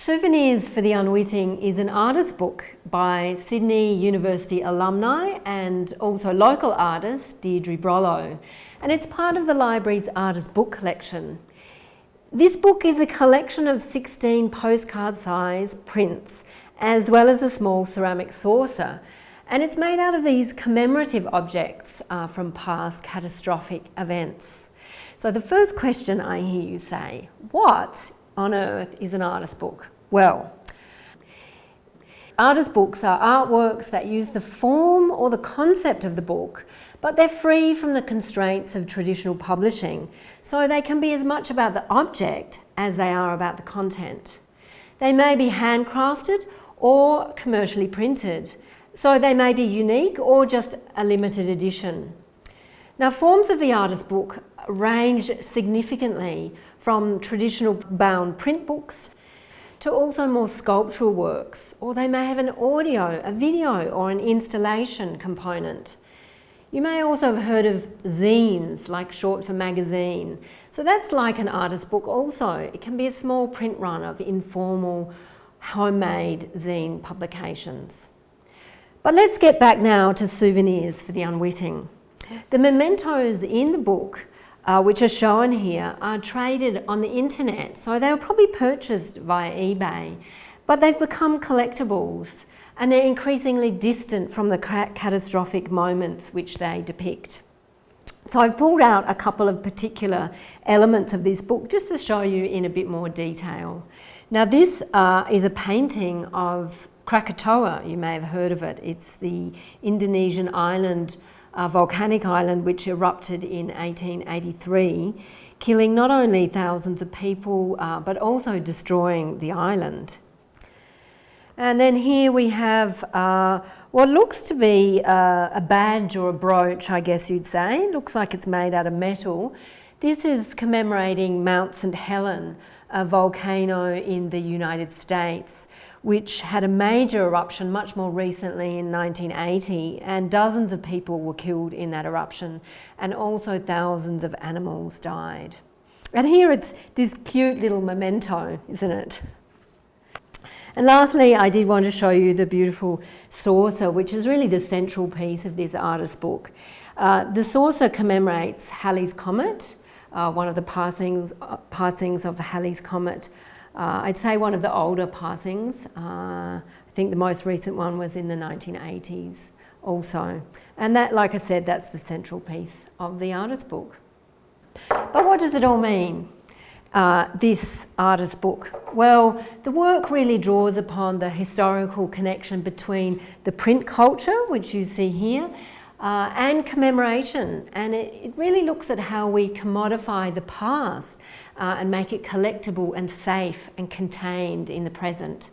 Souvenirs for the Unwitting is an artist book by Sydney University alumni and also local artist Deirdre Brollo, and it's part of the library's artist book collection. This book is a collection of 16 postcard-size prints, as well as a small ceramic saucer, and it's made out of these commemorative objects from past catastrophic events. So the first question I hear you say, what on earth is an artist book? Well, artist books are artworks that use the form or the concept of the book, but they're free from the constraints of traditional publishing, so they can be as much about the object as they are about the content. They may be handcrafted or commercially printed, so they may be unique or just a limited edition. Now, forms of the artist book range significantly from traditional bound print books to also more sculptural works, or they may have an audio, a video or an installation component. You may also have heard of zines, like short for magazine. So that's like an artist book also. It can be a small print run of informal, homemade zine publications. But let's get back now to Souvenirs for the Unwitting. The mementos in the book, which are shown here, are traded on the internet, so they were probably purchased via eBay, but they've become collectibles and they're increasingly distant from the catastrophic moments which they depict. So I've pulled out a couple of particular elements of this book just to show you in a bit more detail. Now this is a painting of Krakatoa. You may have heard of it. It's the Indonesian island, volcanic island, which erupted in 1883, killing not only thousands of people, but also destroying the island. And then here we have what looks to be a badge or a brooch, I guess you'd say. It looks like it's made out of metal. This is commemorating Mount St. Helens, a volcano in the United States, which had a major eruption much more recently in 1980, and dozens of people were killed in that eruption, and also thousands of animals died. And here it's this cute little memento, isn't it? And lastly, I did want to show you the beautiful saucer, which is really the central piece of this artist book. The saucer commemorates Halley's Comet, one of the passings of Halley's Comet. I'd say one of the older passings. I think the most recent one was in the 1980s also. And that, like I said, that's the central piece of the artist book. But what does it all mean, this artist book? Well, the work really draws upon the historical connection between the print culture, which you see here, and commemoration. And it really looks at how we commodify the past and make it collectible and safe and contained in the present.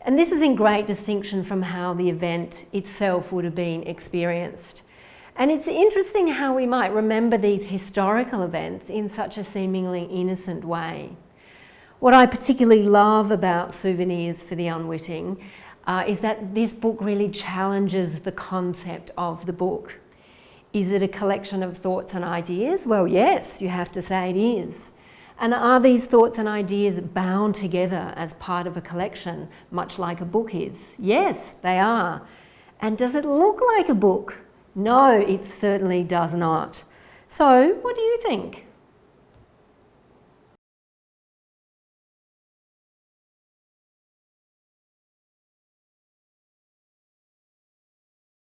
And this is in great distinction from how the event itself would have been experienced. And it's interesting how we might remember these historical events in such a seemingly innocent way. What I particularly love about Souvenirs for the Unwitting is that this book really challenges the concept of the book. Is it a collection of thoughts and ideas? Well, yes, you have to say it is. And are these thoughts and ideas bound together as part of a collection, much like a book is? Yes, they are. And does it look like a book? No, it certainly does not. So, what do you think?